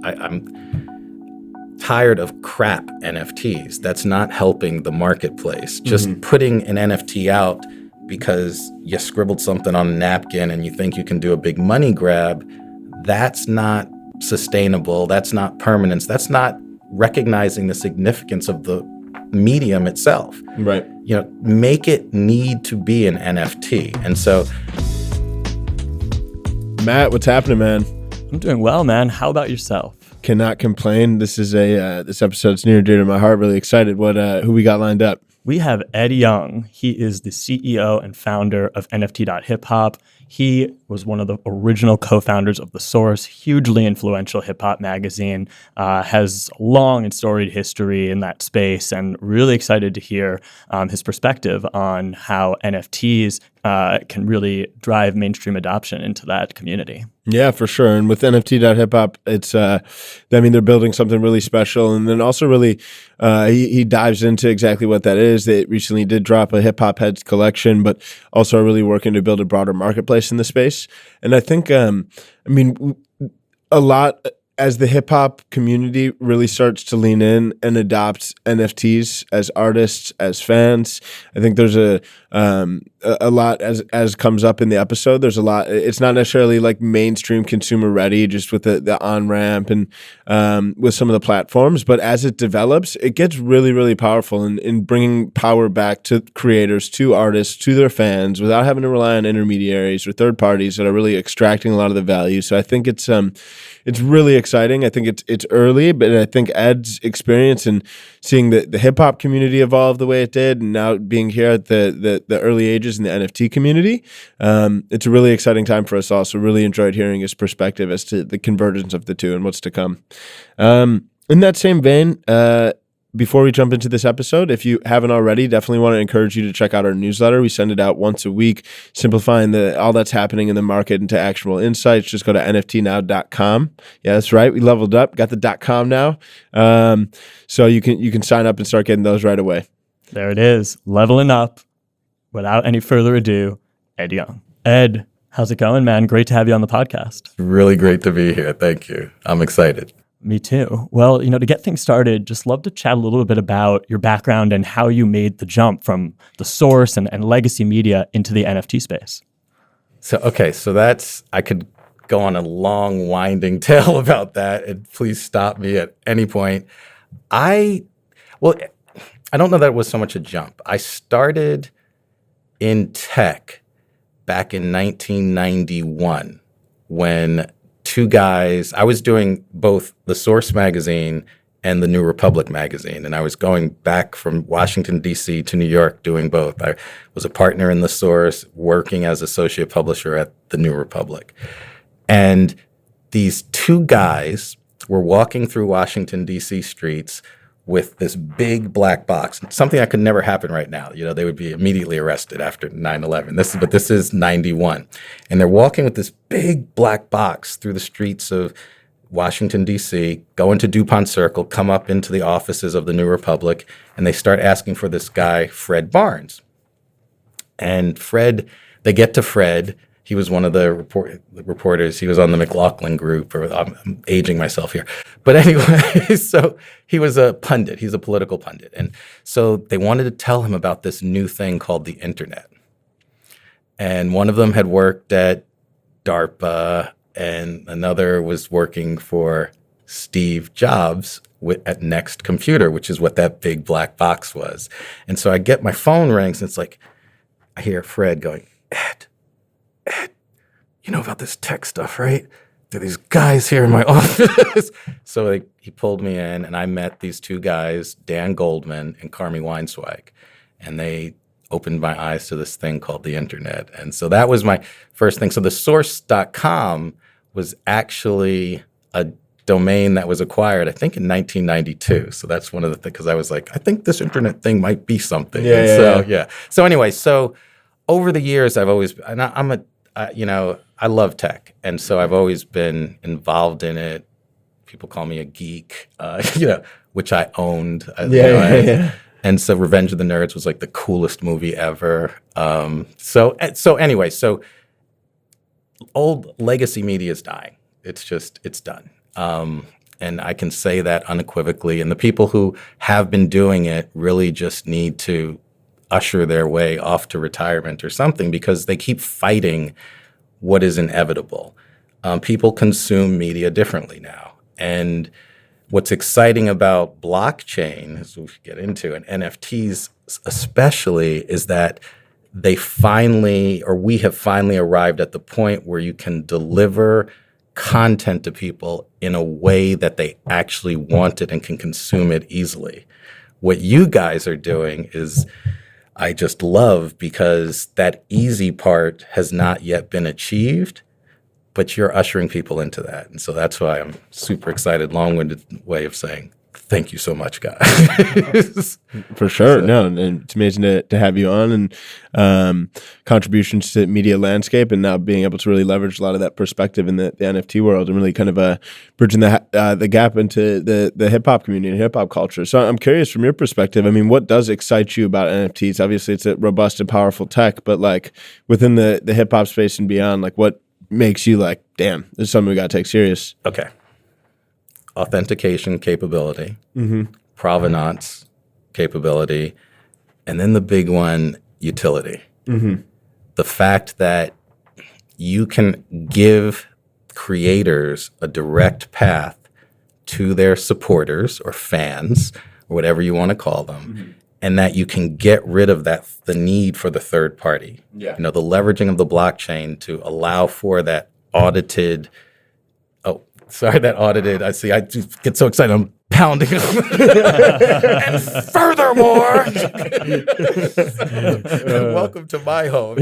I'm tired of crap NFTs. That's not helping the marketplace. Just putting an NFT out because you scribbled something on a napkin and you think you can do a big money grab, that's not sustainable. That's not permanence. That's not recognizing the significance of the medium itself. Right. Make it need to be an NFT. And so, Matt, what's happening, man? I'm doing well, man. How about yourself? Cannot complain. This is this episode's near and dear to my heart. Really excited. Who we got lined up? We have Ed Young. He is the CEO and founder of NFT.hiphop. He was one of the original co-founders of The Source, hugely influential hip-hop magazine, has long and storied history in that space, and really excited to hear his perspective on how NFTs can really drive mainstream adoption into that community. Yeah, for sure. And with NFT.hiphop, it's, they're building something really special. And then also really, he dives into exactly what that is. They recently did drop a Hip Hop Heads collection, but also are really working to build a broader marketplace in the space. And I think, a lot as the hip hop community really starts to lean in and adopt NFTs as artists, as fans, I think there's a lot as comes up in the episode. There's a lot. It's not necessarily like mainstream consumer ready, just with the on ramp and with some of the platforms. But as it develops, it gets really, really powerful in bringing power back to creators, to artists, to their fans, without having to rely on intermediaries or third parties that are really extracting a lot of the value. So I think it's really exciting. I think it's early, but I think Ed's experience and seeing the hip hop community evolve the way it did, and now being here at the early ages in the NFT community, it's a really exciting time for us all. So really enjoyed hearing his perspective as to the convergence of the two and what's to come. In that same vein, before we jump into this episode, if you haven't already, definitely want to encourage you to check out our newsletter. We send it out once a week, simplifying all that's happening in the market into actionable insights. Just go to NFTnow.com. Yeah, that's right. We leveled up, got the .com now. So you can sign up and start getting those right away. There it is, leveling up. Without any further ado, Ed Young. Ed, how's it going, man? Great to have you on the podcast. Really great to be here. Thank you. I'm excited. Me too. Well, to get things started, just love to chat a little bit about your background and how you made the jump from The Source and legacy media into the NFT space. So that's, I could go on a long, winding tale about that, and please stop me at any point. I don't know that it was so much a jump. I started in tech back in 1991 when two guys, I was doing both The Source magazine and the New Republic magazine, and I was going back from Washington, D.C. to New York doing both. I was a partner in The Source, working as associate publisher at the New Republic. And these two guys were walking through Washington, D.C. streets with this big black box, something that could never happen right now. They would be immediately arrested after 9/11. This is 91. And they're walking with this big black box through the streets of Washington, D.C., go into DuPont Circle, come up into the offices of the New Republic, and they start asking for this guy, Fred Barnes. And they get to Fred. He was one of the reporters. He was on the McLaughlin group, or I'm aging myself here. But anyway, so he was a pundit. He's a political pundit. And so they wanted to tell him about this new thing called the internet. And one of them had worked at DARPA, and another was working for Steve Jobs at Next Computer, which is what that big black box was. And so I get my phone rings, and it's like, I hear Fred going, Ed, you know about this tech stuff, right? There are these guys here in my office. So he pulled me in, and I met these two guys, Dan Goldman and Carmi Weinsweig, and they opened my eyes to this thing called the internet. And so that was my first thing. So the source.com was actually a domain that was acquired, I think, in 1992. So that's one of the things, because I was like, I think this internet thing might be something. Yeah. So anyway, over the years, I've always, and I love tech, and so I've always been involved in it. People call me a geek, which I owned. And so Revenge of the Nerds was like the coolest movie ever. So anyway, old legacy media is dying. It's done. And I can say that unequivocally. And the people who have been doing it really just need to usher their way off to retirement or something, because they keep fighting what is inevitable. People consume media differently now. And what's exciting about blockchain, as we get into, and NFTs especially, is that we have finally arrived at the point where you can deliver content to people in a way that they actually want it and can consume it easily. What you guys are doing is, I just love, because that easy part has not yet been achieved, but you're ushering people into that. And so that's why I'm super excited. Long-winded way of saying thank you so much, guys. For sure. No, and it's amazing to have you on, and contributions to media landscape, and now being able to really leverage a lot of that perspective in the NFT world, and really kind of bridging the gap into the hip hop community and hip hop culture. So I'm curious, from your perspective, I mean, what does excite you about NFTs? Obviously, it's a robust and powerful tech, but like within the hip hop space and beyond, like what makes you like, damn, this is something we got to take serious? Okay. Authentication capability, provenance capability, and then the big one, utility. The fact that you can give creators a direct path to their supporters or fans, or whatever you want to call them, and that you can get rid of the need for the third party. Yeah. You know, the leveraging of the blockchain to allow for that audited. I see. I just get so excited. I'm pounding. And furthermore, welcome to my home.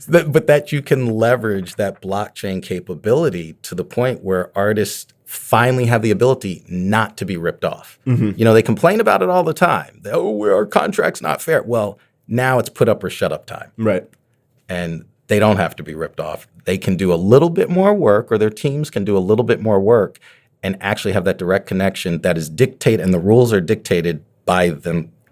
But that you can leverage that blockchain capability to the point where artists finally have the ability not to be ripped off. You know, they complain about it all the time. Our contract's not fair. Well, now it's put up or shut up time. Right. And they don't have to be ripped off. They can do a little bit more work, or their teams can do a little bit more work, and actually have that direct connection that is dictated, and the rules are dictated by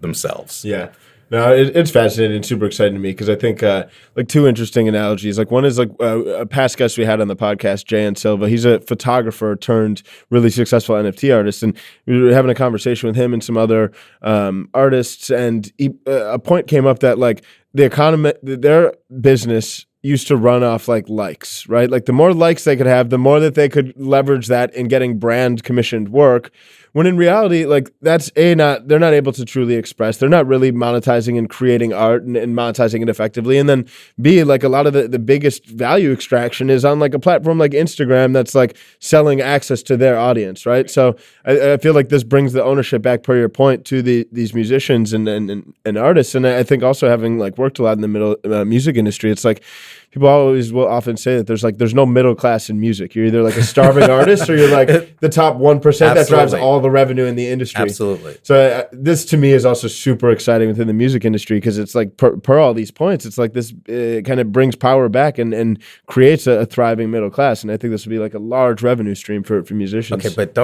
themselves. Yeah. No, it's fascinating and super exciting to me, because I think like two interesting analogies. Like one is like a past guest we had on the podcast, Jay and Silva. He's a photographer turned really successful NFT artist, and we were having a conversation with him and some other artists, and a point came up that like the economy, their business used to run off like likes, right? Like the more likes they could have, the more that they could leverage that in getting brand commissioned work. When in reality, like that's they're not able to truly express. They're not really monetizing and creating art and monetizing it effectively. And then B, like a lot of the biggest value extraction is on like a platform like Instagram that's like selling access to their audience, right? So I feel like this brings the ownership back, per your point, to these musicians and artists. And I think also, having like worked a lot in the middle music industry, it's like people will often say that there's no middle class in music. You're either like a starving artist, or you're like the top 1% that drives all the revenue in the industry. Absolutely. So this to me is also super exciting within the music industry, because it's like per all these points, it's like this kind of brings power back and creates a thriving middle class. And I think this would be like a large revenue stream for musicians. Okay, but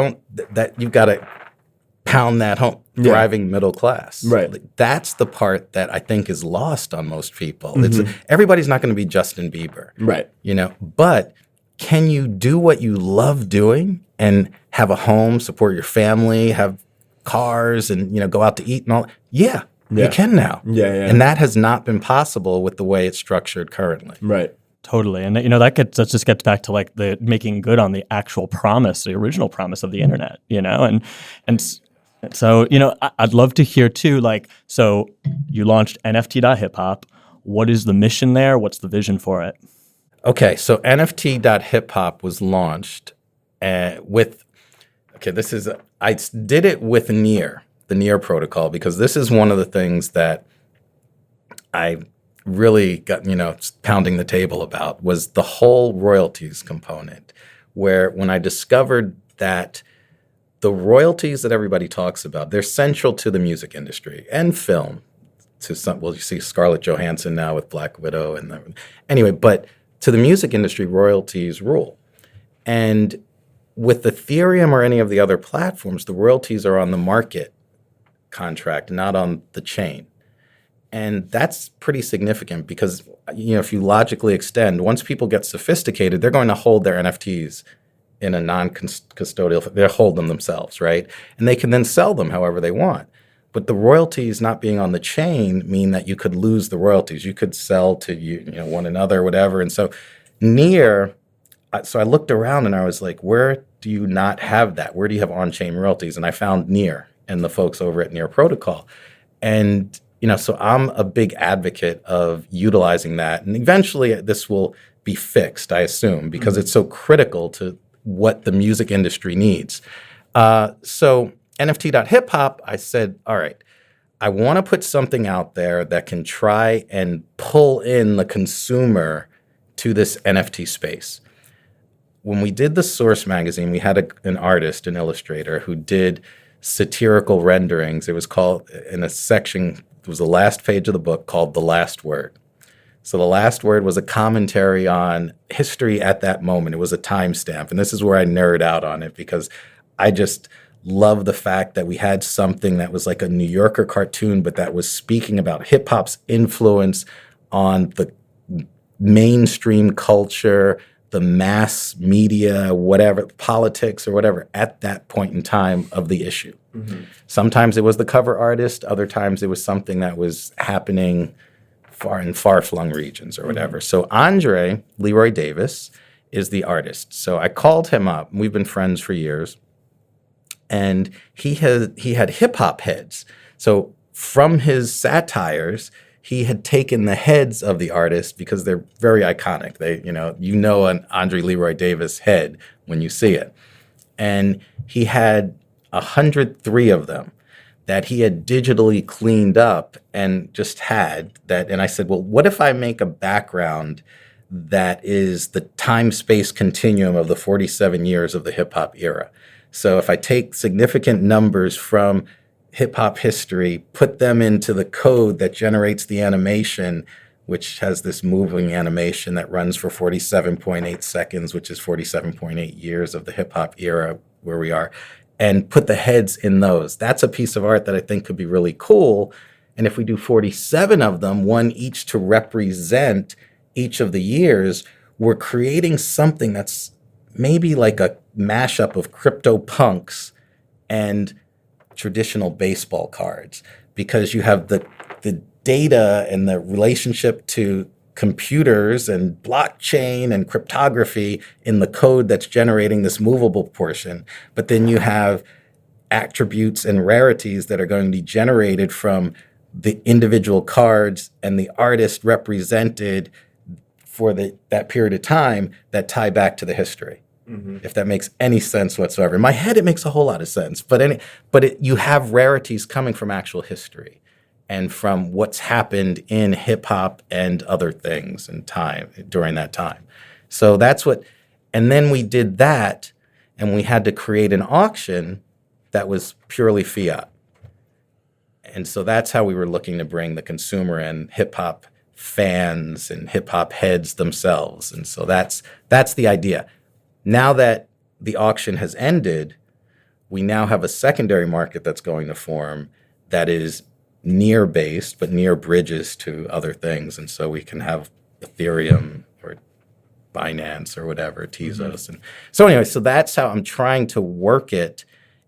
you've got to pound that home. Thriving middle class. Right. Like, that's the part that I think is lost on most people. Everybody's not going to be Justin Bieber. Right. You know, but can you do what you love doing and have a home, support your family, have cars, and, you know, go out to eat and all? Yeah, you can now. Yeah. And that has not been possible with the way it's structured currently. Right. Totally. And, you know, that just gets back to like the making good on the actual promise, the original promise of the internet, you know, and so, you know, I'd love to hear too, like, so you launched NFT.hiphop. What is the mission there? What's the vision for it? Okay, so NFT.hiphop was launched I did it with the Near protocol, because this is one of the things that I really got, you know, pounding the table about, was the whole royalties component, where when I discovered that the royalties that everybody talks about, they're central to the music industry and film. You see Scarlett Johansson now with Black Widow, but to the music industry, royalties rule. And with Ethereum or any of the other platforms, the royalties are on the market contract, not on the chain. And that's pretty significant, because, you know, if you logically extend, once people get sophisticated, they're going to hold their NFTs in a non-custodial, they hold them themselves, right? And they can then sell them however they want. But the royalties not being on the chain mean that you could lose the royalties. You could sell to one another or whatever. And so so I looked around and I was like, where do you not have that? Where do you have on-chain royalties? And I found Near and the folks over at Near Protocol. And so I'm a big advocate of utilizing that. And eventually this will be fixed, I assume, because it's so critical to what the music industry needs. So NFT.hiphop, I said, all right, I want to put something out there that can try and pull in the consumer to this NFT space. When we did the Source magazine, we had an artist, an illustrator, who did satirical renderings. It was called, in a section, it was the last page of the book, called The Last Word. So The Last Word was a commentary on history at that moment. It was a timestamp. And this is where I nerd out on it, because I just love the fact that we had something that was like a New Yorker cartoon, but that was speaking about hip hop's influence on the mainstream culture, the mass media, whatever, politics or whatever, at that point in time of the issue. Mm-hmm. Sometimes it was the cover artist. Other times it was something that was happening in far-flung regions or whatever. Mm-hmm. So Andre Leroy Davis is the artist. So I called him up. We've been friends for years. And he had hip-hop heads. So from his satires, he had taken the heads of the artists because they're very iconic. An Andre Leroy Davis head when you see it. And he had 103 of them that he had digitally cleaned up and just had that. And I said, well, what if I make a background that is the time-space continuum of the 47 years of the hip-hop era? So if I take significant numbers from hip-hop history, put them into the code that generates the animation, which has this moving animation that runs for 47.8 seconds, which is 47.8 years of the hip-hop era where we are, and put the heads in those. That's a piece of art that I think could be really cool. And if we do 47 of them, one each to represent each of the years, we're creating something that's maybe like a mashup of crypto punks and traditional baseball cards, because you have the data and the relationship to computers and blockchain and cryptography in the code that's generating this movable portion. But then you have attributes and rarities that are going to be generated from the individual cards and the artist represented for that period of time that tie back to the history. Mm-hmm. If that makes any sense whatsoever. In my head, it makes a whole lot of sense. But you have rarities coming from actual history and from what's happened in hip hop and other things in time during that time. So that's what. And then we did that, and we had to create an auction that was purely fiat. And so that's how we were looking to bring the consumer in, hip hop fans and hip hop heads themselves. And so that's the idea. Now that the auction has ended, we now have a secondary market that's going to form that is Near-based, but Near bridges to other things. And so we can have Ethereum or Binance or whatever, Tezos. Mm-hmm. And so anyway, so that's how I'm trying to work it.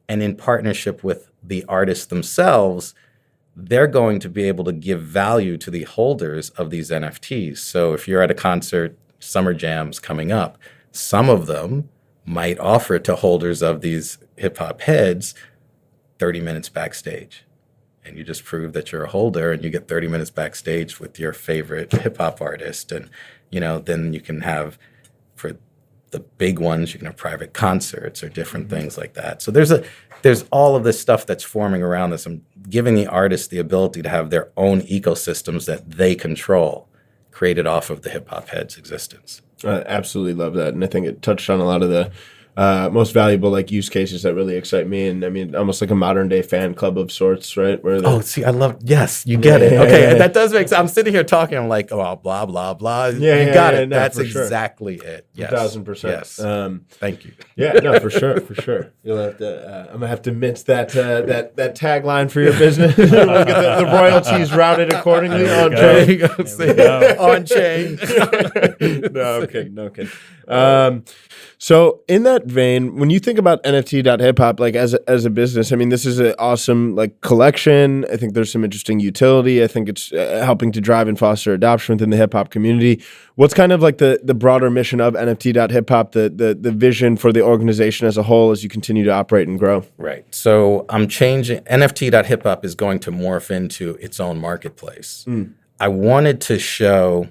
And in partnership with the artists themselves, they're going to be able to give value to the holders of these NFTs. So if you're at a concert, Summer Jam's coming up, some of them might offer to holders of these hip-hop heads 30 minutes backstage. And you just prove that you're a holder, and you get 30 minutes backstage with your favorite hip-hop artist. And, then you can have, for the big ones, you can have private concerts or different things like that. So there's all of this stuff that's forming around this. I'm giving the artists the ability to have their own ecosystems that they control, created off of the hip-hop heads' existence. I absolutely love that. And I think it touched on a lot of the most valuable use cases that really excite me. And I mean, almost like a modern day fan club of sorts, right? Yes, you get it. Okay, that does make sense. I'm sitting here talking, I'm like, oh, blah, blah, blah. You got it. No, that's exactly it. Yes. 1,000%. Yes. Thank you. Yeah, no, for sure. You'll have to, I'm going to have to mint that tagline for your business. We'll get the royalties routed accordingly on chain. On chain. No kidding. So in that vein, when you think about NFT.hiphop, like as a business, I mean, this is an awesome like collection. I think there's some interesting utility. I think it's helping to drive and foster adoption within the hip hop community. What's kind of like the broader mission of NFT.hiphop, the vision for the organization as a whole as you continue to operate and grow? Right. So I'm changing. NFT.hiphop is going to morph into its own marketplace. I wanted to show,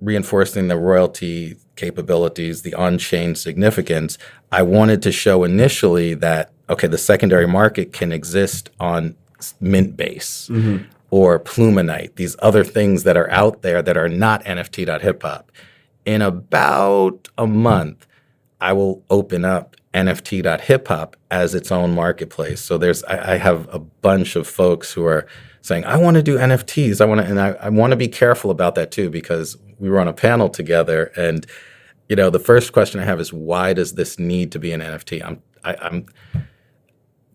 reinforcing the royalty capabilities, the on-chain significance, I wanted to show initially that, okay, the secondary market can exist on Mintbase or Plumonite, these other things that are out there that are not NFT.hiphop. In about a month, I will open up NFT.hiphop as its own marketplace. So I have a bunch of folks who are saying, I want to do NFTs. I want to be careful about that too, because we were on a panel together, and the first question I have is, why does this need to be an NFT? I'm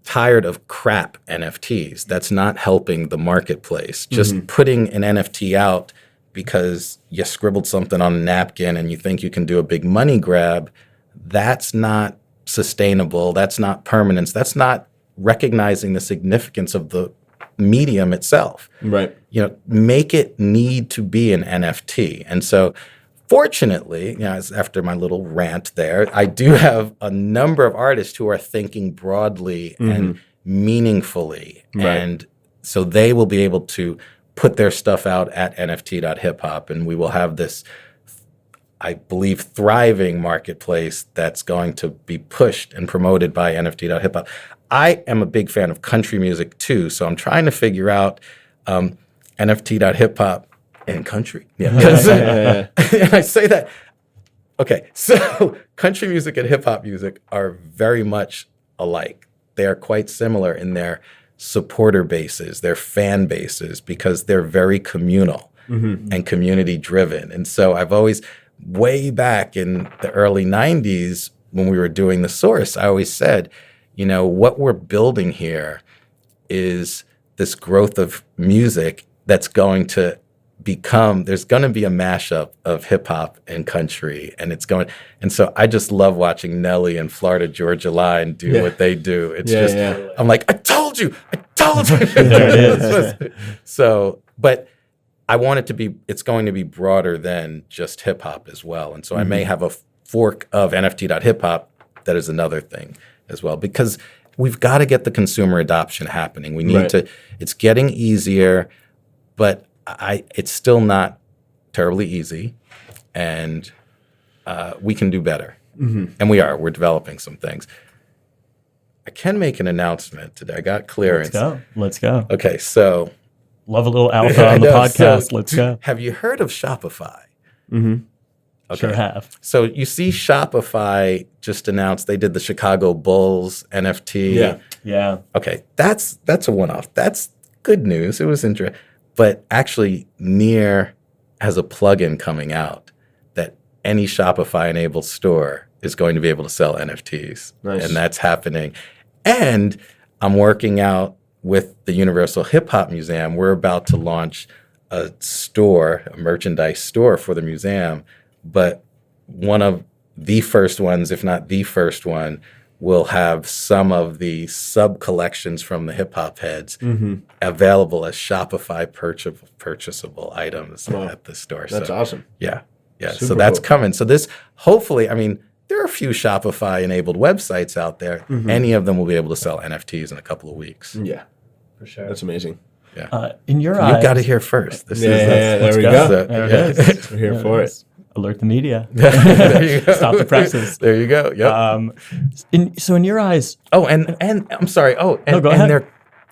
tired of crap NFTs. That's not helping the marketplace. Just putting an NFT out because you scribbled something on a napkin and you think you can do a big money grab, that's not sustainable. That's not permanence. That's not recognizing the significance of the medium itself. Right. Make it need to be an NFT. And so fortunately, after my little rant there, I do have a number of artists who are thinking broadly and meaningfully. Right. And so they will be able to put their stuff out at NFT.hiphop, and we will have this, I believe, thriving marketplace that's going to be pushed and promoted by NFT.hiphop. I am a big fan of country music too, so I'm trying to figure out NFT.hiphop and country. Yeah. And I say that. Okay, so country music and hip hop music are very much alike. They are quite similar in their supporter bases, their fan bases, because they're very communal and community driven. And so I've always, way back in the early 90s when we were doing The Source, I always said, what we're building here is this growth of music that's going to there's going to be a mashup of hip hop and country, and so I just love watching Nelly and Florida Georgia Line do what they do. It's I'm like, I told you. There it is. So, but I want it to be, it's going to be broader than just hip hop as well. And so I may have a fork of NFT.hiphop that is another thing as well, because we've got to get the consumer adoption happening. We need to, it's getting easier, but it's still not terribly easy, and we can do better. And we're developing some things. I can make an announcement today. I got clearance. Let's go. Okay, so. Love a little alpha on the podcast. Let's go. Have you heard of Shopify? Okay. Sure have. So you see Shopify just announced they did the Chicago Bulls NFT. Yeah. Okay, that's a one-off. That's good news. It was interesting. But actually, Near has a plugin coming out that any Shopify-enabled store is going to be able to sell NFTs. Nice. And that's happening. And I'm working out with the Universal Hip Hop Museum. We're about to launch a merchandise store for the museum. But one of the first ones, if not the first one, will have some of the sub-collections from the hip-hop heads available as Shopify purchasable items at the store. That's awesome. Yeah. Super So that's cool. coming. So this, hopefully, there are a few Shopify-enabled websites out there. Any of them will be able to sell NFTs in a couple of weeks. Yeah. For sure. That's amazing. Yeah. In your eyes. You've got to hear first. There we go. There it is. We're here for it. Alert the media. There you go. Stop the presses. There you go. Yep. So in your eyes. Oh, and I'm sorry. Oh, and, go ahead. and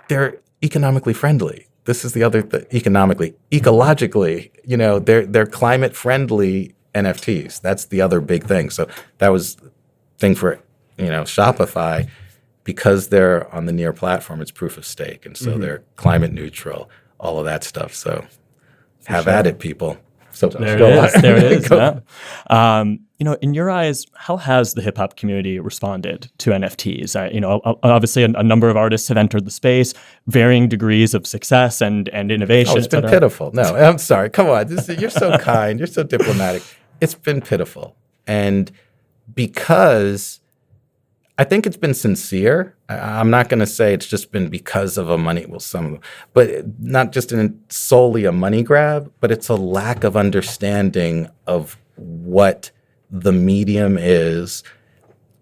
they're economically friendly. This is the other ecologically, they're climate friendly NFTs. That's the other big thing. So that was the thing for, Shopify, because they're on the Near platform, it's proof of stake. And so they're climate neutral, all of that stuff. So have at it, people. So There it is. Yeah. In your eyes, how has the hip hop community responded to NFTs? Obviously, a number of artists have entered the space, varying degrees of success and innovation. Oh, it's been pitiful. No, I'm sorry. Come on. You're so kind. You're so diplomatic. It's been pitiful. And because I think it's been sincere. I'm not going to say it's just been because of a money, well, some, but not just solely a money grab, but it's a lack of understanding of what the medium is,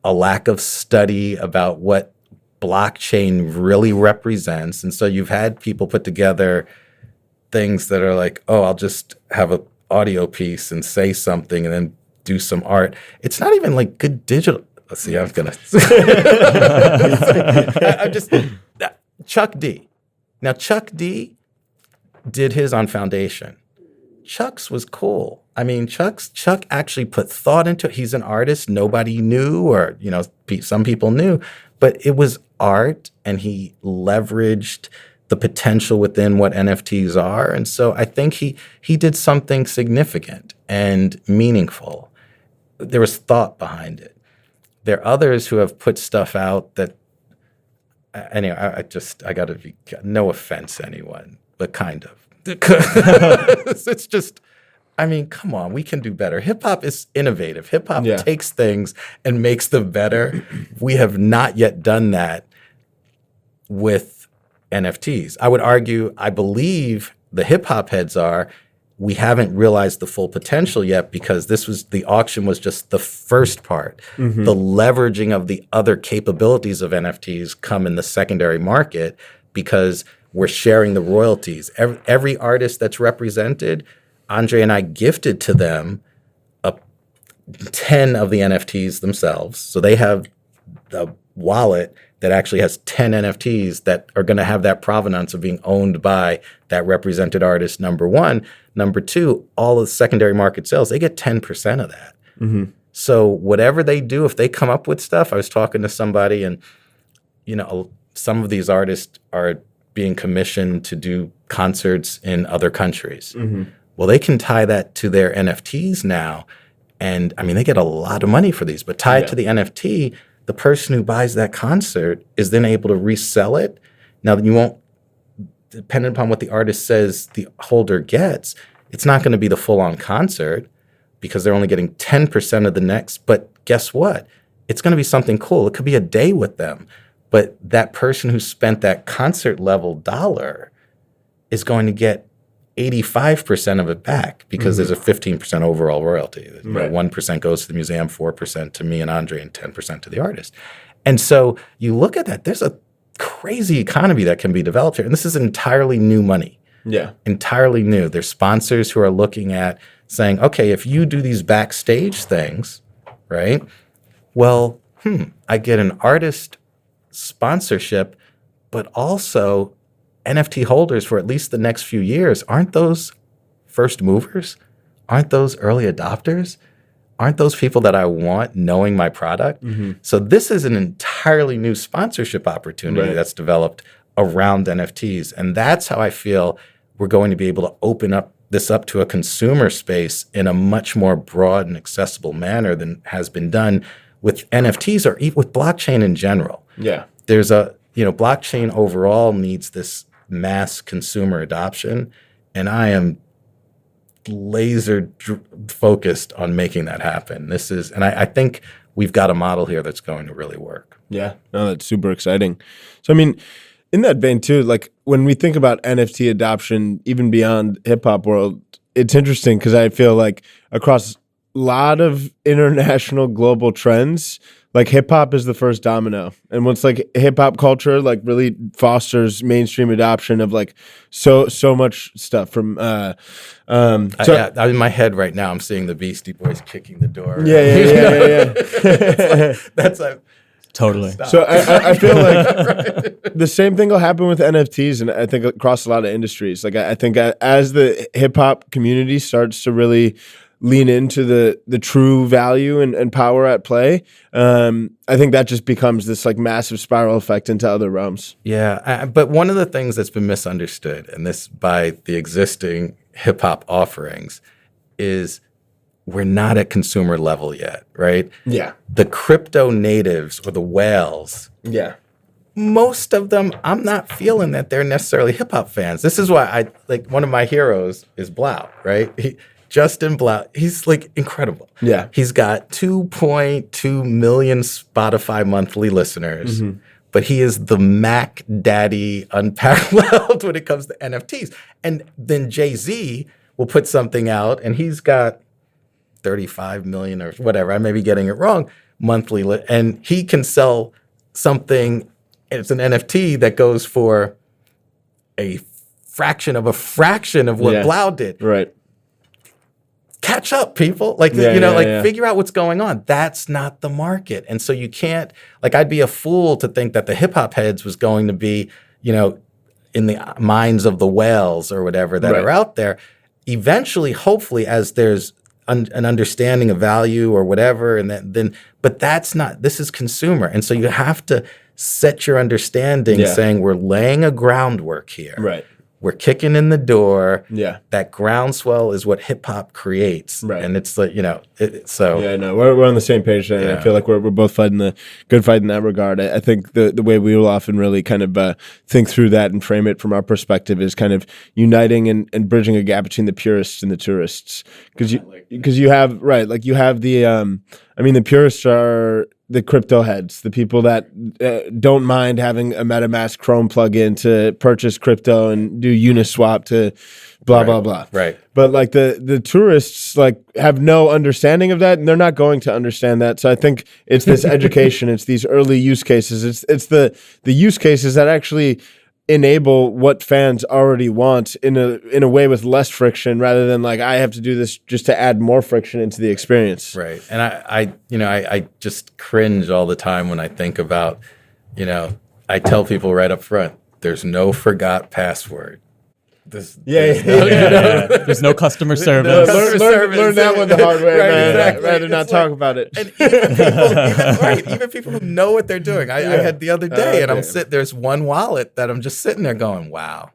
a lack of study about what blockchain really represents. And so you've had people put together things that are like, oh, I'll just have an audio piece and say something and then do some art. It's not even like good digital. Let's see, I'm going to. I'm just. Chuck D. Now, Chuck D did his on Foundation. Chuck's was cool. I mean, Chuck actually put thought into it. He's an artist nobody knew, or some people knew, but it was art, and he leveraged the potential within what NFTs are. And so I think he did something significant and meaningful. There was thought behind it. There are others who have put stuff out that, anyway, I got to be, no offense to anyone, but kind of. It's just, I mean, come on, we can do better. Hip hop is innovative. Hip hop takes things and makes them better. We have not yet done that with NFTs. I would argue, I believe the hip hop heads we haven't realized the full potential yet, because the auction was just the first part. Mm-hmm. The leveraging of the other capabilities of NFTs come in the secondary market, because we're sharing the royalties. Every artist that's represented, Andre and I gifted to them 10 of the NFTs themselves. So they have the wallet that actually has 10 NFTs that are going to have that provenance of being owned by that represented artist, number one. Number two, all of the secondary market sales, they get 10% of that. Mm-hmm. So whatever they do, if they come up with stuff, I was talking to somebody, and some of these artists are being commissioned to do concerts in other countries. Mm-hmm. Well, they can tie that to their NFTs now. And I mean, they get a lot of money for these, but tied to the NFT, the person who buys that concert is then able to resell it. Now, you won't, depending upon what the artist says the holder gets, it's not going to be the full-on concert, because they're only getting 10% of the next. But guess what? It's going to be something cool. It could be a day with them. But that person who spent that concert level dollar is going to get 85% of it back, because there's a 15% overall royalty. Right. 1% goes to the museum, 4% to me and Andre, and 10% to the artist. And so you look at that, there's a crazy economy that can be developed here. And this is entirely new money. Yeah. Entirely new. There's sponsors who are looking at saying, okay, if you do these backstage things, right? Well, I get an artist sponsorship, but also NFT holders for at least the next few years. Aren't those first movers? Aren't those early adopters? Aren't those people that I want knowing my product? Mm-hmm. So this is an entirely new sponsorship opportunity that's developed around NFTs. And that's how I feel we're going to be able to open up this up to a consumer space in a much more broad and accessible manner than has been done with NFTs, or even with blockchain in general. Yeah. There's blockchain overall needs this mass consumer adoption, and I am laser focused on making that happen. I think we've got a model here that's going to really work. Yeah, no, that's super exciting. So, I mean, in that vein too, like when we think about NFT adoption, even beyond hip hop world, it's interesting because I feel like across a lot of international global trends, like hip hop is the first domino. And once like hip hop culture like really fosters mainstream adoption of like so much stuff from I'm in my head right now, I'm seeing the Beastie Boys kicking the door. Yeah. That's like totally. Stop. So I feel like the same thing will happen with NFTs, and I think across a lot of industries. Like I think as the hip hop community starts to really lean into the true value and power at play, I think that just becomes this like massive spiral effect into other realms. Yeah, but one of the things that's been misunderstood, and this by the existing hip hop offerings, is we're not at consumer level yet, right? Yeah. The crypto natives or the whales. Yeah. Most of them, I'm not feeling that they're necessarily hip hop fans. This is why one of my heroes is Blau, right? Justin Blau, he's like incredible. Yeah. He's got 2.2 million Spotify monthly listeners, but he is the Mac Daddy unparalleled when it comes to NFTs. And then Jay-Z will put something out, and he's got 35 million or whatever, I may be getting it wrong, monthly, and he can sell something, it's an NFT that goes for a fraction of what Blau did. Right. Catch up, people. Like, figure out what's going on. That's not the market. And so you can't, like, I'd be a fool to think that the hip hop heads was going to be, in the minds of the whales or whatever that are out there. Eventually, hopefully, as there's an understanding of value or whatever, and then, but that's not, this is consumer. And so you have to set your understanding saying we're laying a groundwork here. Right. We're kicking in the door. Yeah. That groundswell is what hip hop creates. Right. And it's like, so. Yeah, no, we're on the same page there. Yeah. I feel like we're both fighting the good fight in that regard. I think the way we will often really kind of think through that and frame it from our perspective is kind of uniting and bridging a gap between the purists and the tourists. Because you have, right, like you have the, the purists are the crypto heads, the people that don't mind having a MetaMask Chrome plugin to purchase crypto and do Uniswap to blah, blah, blah. Right. But like the tourists like have no understanding of that, and they're not going to understand that. So I think it's this education, it's these early use cases, it's the use cases that actually enable what fans already want in a way with less friction, rather than like I have to do this just to add more friction into the experience. Right. And I just cringe all the time when I think about, I tell people right up front, there's no forgot password. There's no customer service. Learn that one the hard way, right, man. exactly. I'd rather not talk about it. And even people who know what they're doing. I had the other day, and there's one wallet that I'm just sitting there going, wow.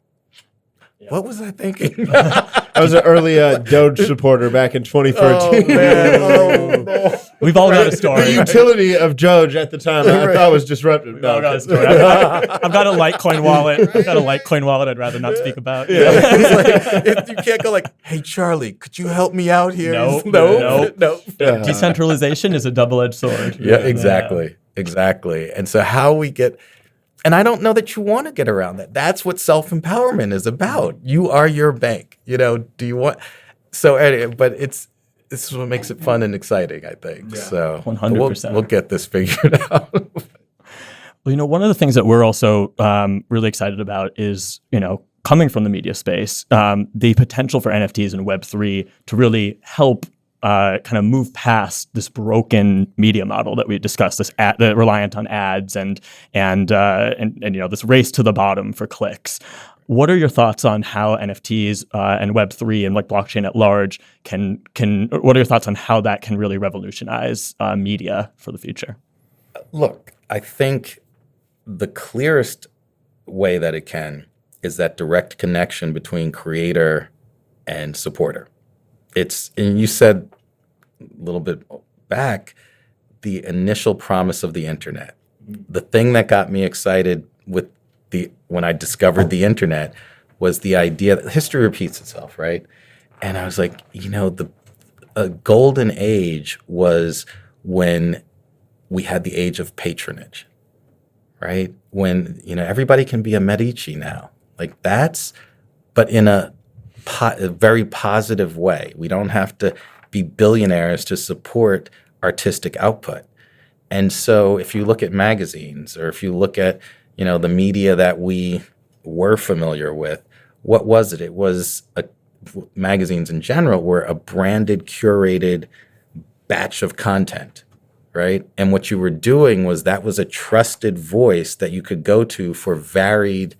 What was I thinking? I was an early Doge supporter back in 2013. Oh, man. No. We've all got a story. The utility of Doge at the time I thought was disruptive. We've all got a story. I've got a Litecoin wallet. I'd rather not speak about. Yeah. It's like, you can't go like, hey, Charlie, could you help me out here? No. Decentralization is a double-edged sword. Yeah, exactly. And so how we get... And I don't know that you want to get around that. That's what self-empowerment is about. You are your bank. Do you want... So anyway, but this is what makes it fun and exciting, I think. Yeah. So 100%. We'll get this figured out. Well, one of the things that we're also really excited about is, coming from the media space, the potential for NFTs and Web3 to really help kind of move past this broken media model that we discussed, this reliant on ads and this race to the bottom for clicks. What are your thoughts on how NFTs and Web3 and like blockchain at large can? What are your thoughts on how that can really revolutionize media for the future? Look, I think the clearest way that it can is that direct connection between creator and supporter. And you said a little bit back, the initial promise of the internet. The thing that got me excited when I discovered the internet was the idea that history repeats itself, right? And I was like, the golden age was when we had the age of patronage, right? When, everybody can be a Medici now. Like but in a very positive way. We don't have to be billionaires to support artistic output. And so if you look at magazines, or if you look at, the media that we were familiar with, what was it? It was magazines in general were a branded, curated batch of content, right? And what you were doing was that was a trusted voice that you could go to for varied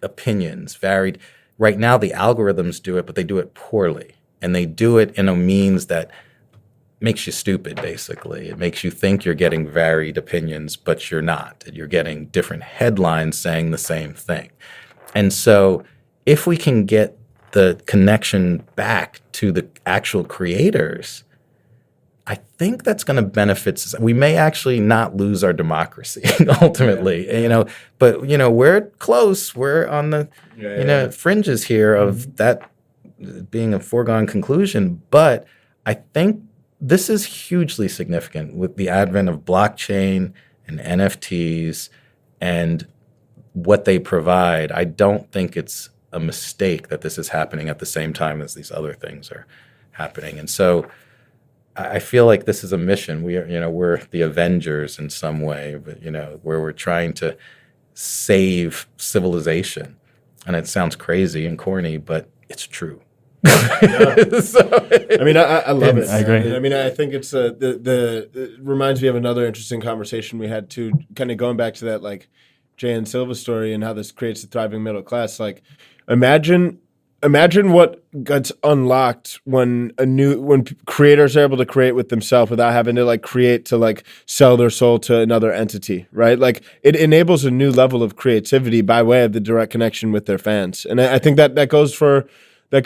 opinions, Right now, the algorithms do it, but they do it poorly. And they do it in a means that makes you stupid, basically. It makes you think you're getting varied opinions, but you're not. You're getting different headlines saying the same thing. And so if we can get the connection back to the actual creators, I think that's going to benefit society. We may actually not lose our democracy ultimately, but we're close. We're on the fringes here of that being a foregone conclusion, but I think this is hugely significant with the advent of blockchain and NFTs and what they provide. I don't think it's a mistake that this is happening at the same time as these other things are happening. And so I feel like this is a mission. We're the Avengers in some way, but where we're trying to save civilization. And it sounds crazy and corny, but it's true. I mean, I love it. I agree. I mean, I think it's it reminds me of another interesting conversation we had too, kind of going back to that like Jay and Silva story and how this creates a thriving middle class. Like, imagine what gets unlocked when creators are able to create with themselves without having to like create to like sell their soul to another entity, right? Like, it enables a new level of creativity by way of the direct connection with their fans, and I think that goes for. I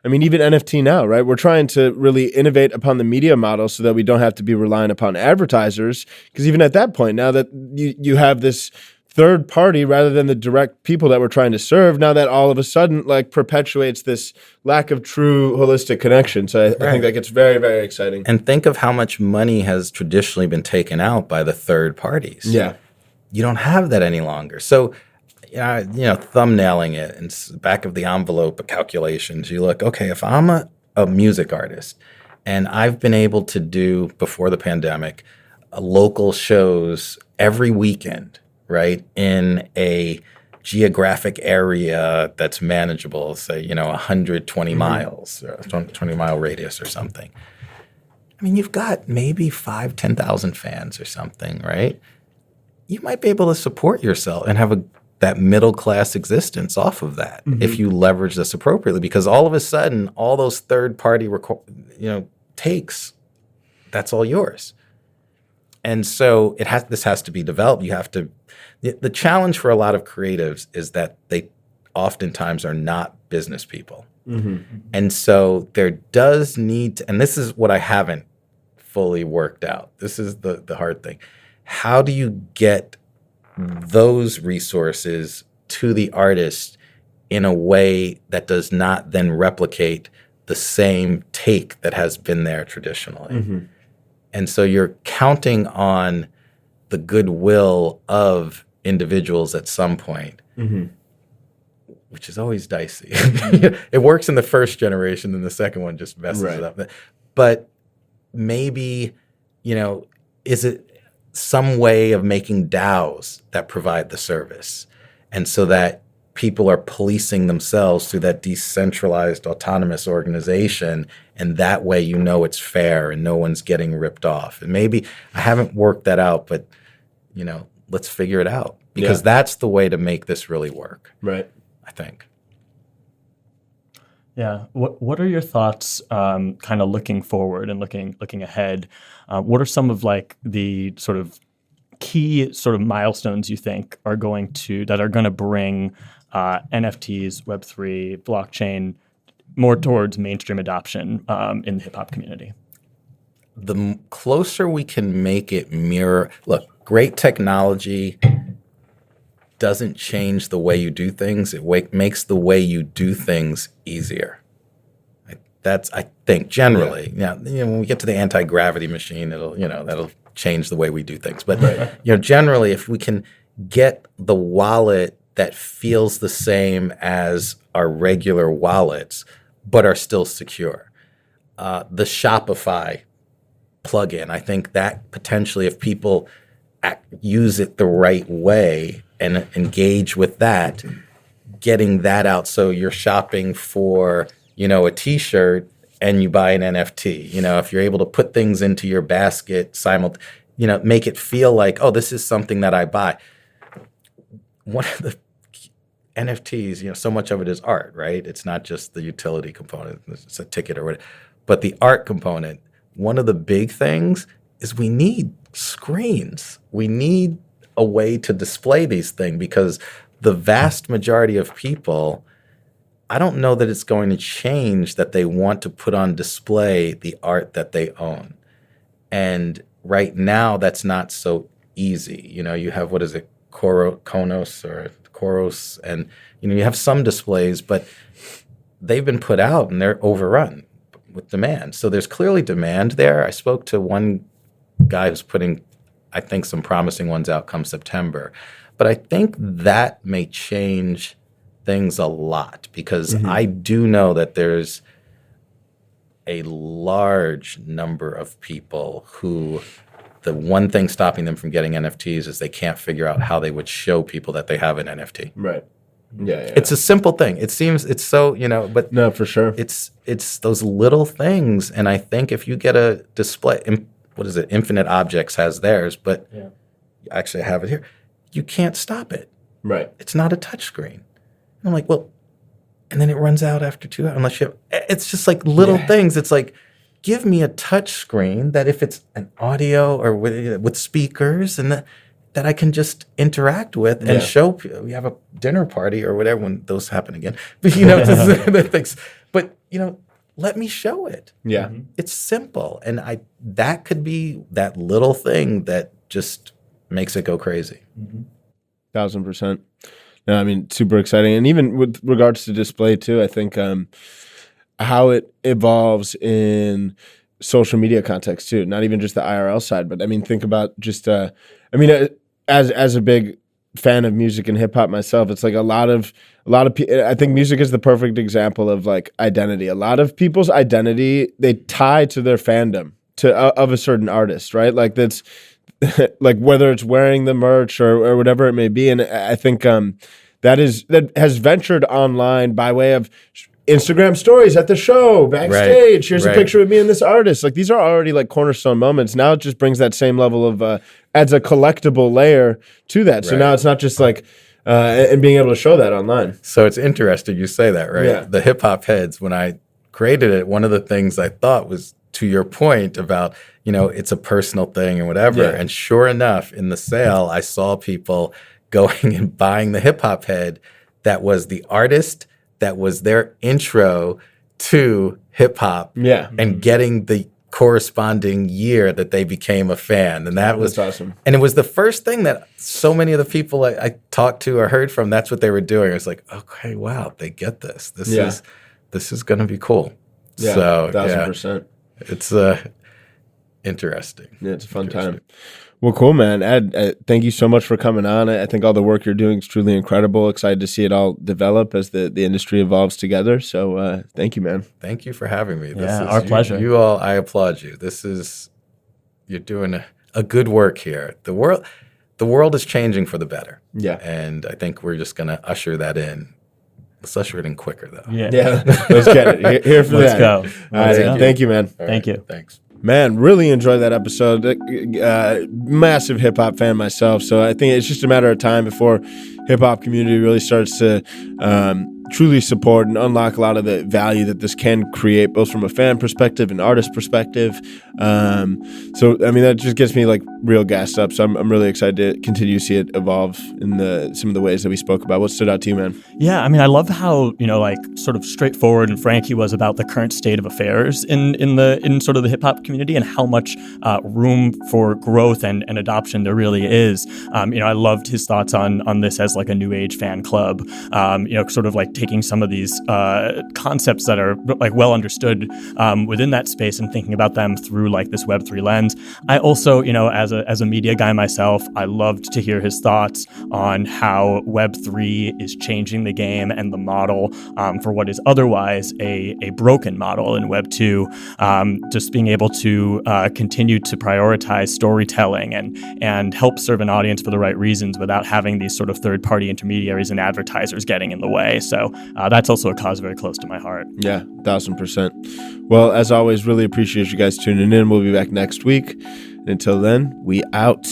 mean, even NFT now, right? We're trying to really innovate upon the media model so that we don't have to be relying upon advertisers. Because even at that point, now that you have this third party rather than the direct people that we're trying to serve, now that all of a sudden like perpetuates this lack of true holistic connection. So I think that gets very, very exciting. And think of how much money has traditionally been taken out by the third parties. Yeah. You don't have that any longer. So thumbnailing it and back of the envelope calculations, you look, okay, if I'm a music artist and I've been able to do, before the pandemic, local shows every weekend, right, in a geographic area that's manageable, say, 120 miles, 20-mile radius or something. I mean, you've got maybe 10,000 fans or something, right? You might be able to support yourself and have that middle-class existence off of that if you leverage this appropriately, because all of a sudden, all those third-party takes, that's all yours. And so this has to be developed. You have to. The challenge for a lot of creatives is that they oftentimes are not business people. And so there does need to, and this is what I haven't fully worked out. This is the hard thing. How do you get those resources to the artist in a way that does not then replicate the same take that has been there traditionally? And so you're counting on the goodwill of individuals at some point, which is always dicey. It works in the first generation, and the second one just messes it up. But maybe, is it some way of making DAOs that provide the service, and so that people are policing themselves through that decentralized autonomous organization, and that way it's fair and no one's getting ripped off. And maybe I haven't worked that out, but let's figure it out, because that's the way to make this really work. Right. I think. Yeah. What are your thoughts, kind of looking forward and looking ahead? What are some of like the sort of key sort of milestones you think are going to bring NFTs, Web3, blockchain more towards mainstream adoption in the hip hop community? The closer we can make it mirror, look, great technology doesn't change the way you do things. It makes the way you do things easier. That's, I think, generally. Yeah. When we get to the anti-gravity machine, that'll change the way we do things. But generally, if we can get the wallet that feels the same as our regular wallets, but are still secure, the Shopify plugin, I think that potentially, if people use it the right way and engage with that, getting that out, so you're shopping for a T-shirt and you buy an NFT. If you're able to put things into your basket make it feel like, oh, this is something that I buy. One of the NFTs, so much of it is art, right? It's not just the utility component, it's a ticket or whatever. But the art component, one of the big things is we need screens. We need a way to display these things, because the vast majority of people, I don't know that it's going to change that they want to put on display the art that they own. And right now, that's not so easy. You have, what is it, Konos, and you have some displays, but they've been put out and they're overrun with demand. So there's clearly demand there. I spoke to one guy who's putting, I think, some promising ones out come September. But I think that may change things a lot because I do know that there's a large number of people who the one thing stopping them from getting NFTs is they can't figure out how they would show people that they have an NFT. Right. Yeah. It's a simple thing. It seems it's so, but No, for sure. it's those little things. And I think if you get a display, what is it? Infinite Objects has theirs, but actually I have it here. You can't stop it. Right. It's not a touch screen. I'm like, well, and then it runs out after 2 hours. Unless you have, it's just like little things. It's like, give me a touch screen that if it's an audio or with speakers and that I can just interact with and show people. We have a dinner party or whatever when those happen again. But, the things. But, let me show it. Yeah. It's simple. And that could be that little thing that just makes it go crazy. 1,000%. No, I mean, super exciting. And even with regards to display too, I think how it evolves in social media context too, not even just the IRL side, but I mean, think about just, as a big fan of music and hip hop myself, it's like a lot of people, I think music is the perfect example of like identity. A lot of people's identity, they tie to their fandom of a certain artist, right? Like that's like whether it's wearing the merch or whatever it may be. And I think that has ventured online by way of Instagram stories at the show, backstage. Here's a picture of me and this artist. Like these are already like cornerstone moments. Now it just brings that same level of adds a collectible layer to that. So now it's not just like and being able to show that online. So it's interesting you say that, right? Yeah. The hip hop heads, when I created it, one of the things I thought was to your point about, it's a personal thing and whatever. Yeah. And sure enough, in the sale, I saw people going and buying the hip hop head that was the artist that was their intro to hip hop and getting the corresponding year that they became a fan. And that's awesome. And it was the first thing that so many of the people I talked to or heard from, that's what they were doing. It was like, okay, wow, they get this. This is going to be cool. Yeah, so 1,000%. It's interesting. Yeah, it's a fun time. Well, cool, man. Ed, thank you so much for coming on. I think all the work you're doing is truly incredible. Excited to see it all develop as the industry evolves together. So thank you, man. Thank you for having me. Our pleasure. You all, I applaud you. You're doing a good work here. The world is changing for the better. Yeah. And I think we're just going to usher that in. Let's usher it in quicker, though. Yeah. Let's get it. Here for Let's that. go. All right. Thank you, man. Thank you. Thanks. Man, really enjoyed that episode. Massive hip hop fan myself, so I think it's just a matter of time before hip hop community really starts to truly support and unlock a lot of the value that this can create, both from a fan perspective and artist perspective. So I mean, that just gets me like real gassed up. So I'm really excited to continue to see it evolve in some of the ways that we spoke about. What stood out to you, man? Yeah, I mean, I love how like sort of straightforward and frank he was about the current state of affairs in sort of the hip hop community and how much room for growth and adoption there really is. I loved his thoughts on this as like a new age fan club. Sort of like taking some of these concepts that are like well understood within that space and thinking about them through like this Web3 lens. I also, as a media guy myself, I loved to hear his thoughts on how Web3 is changing the game and the model for what is otherwise a broken model in Web2. Just being able to continue to prioritize storytelling and help serve an audience for the right reasons without having these sort of third-party intermediaries and advertisers getting in the way. So that's also a cause very close to my heart. Yeah, 1,000%. Well, as always, really appreciate you guys tuning in. We'll be back next week. And until then, we out.